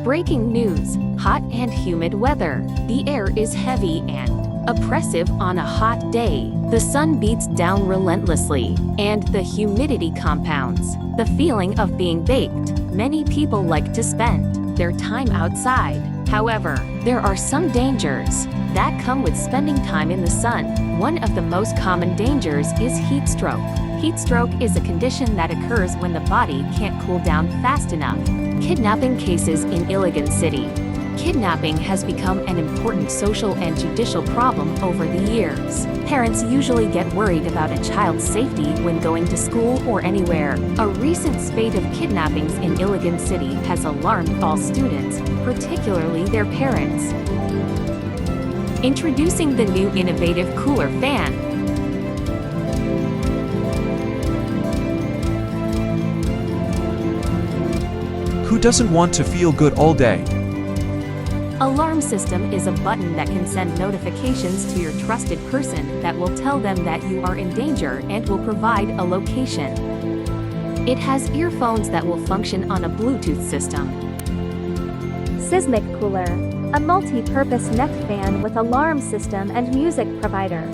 Breaking news: hot and humid weather. The air is heavy and oppressive on a hot day. The sun beats down relentlessly, and the humidity compounds the feeling of being baked. Many people like to spend their time outside. However, there are some dangers that come with spending time in the sun. One of the most common dangers is heat stroke. Heat stroke is a condition that occurs when the body can't cool down fast enough. Kidnapping cases in Iligan City. Kidnapping has become an important social and judicial problem over the years. Parents usually get worried about a child's safety when going to school or anywhere. A recent spate of kidnappings in Iligan City has alarmed all students, particularly their parents. Introducing the new innovative cooler fan. Who doesn't want to feel good all day? Alarm system is a button that can send notifications to your trusted person that will tell them that you are in danger and will provide a location. It has earphones that will function on a Bluetooth system. SYSMIC Cooler, a multi-purpose neck fan with alarm system and music provider.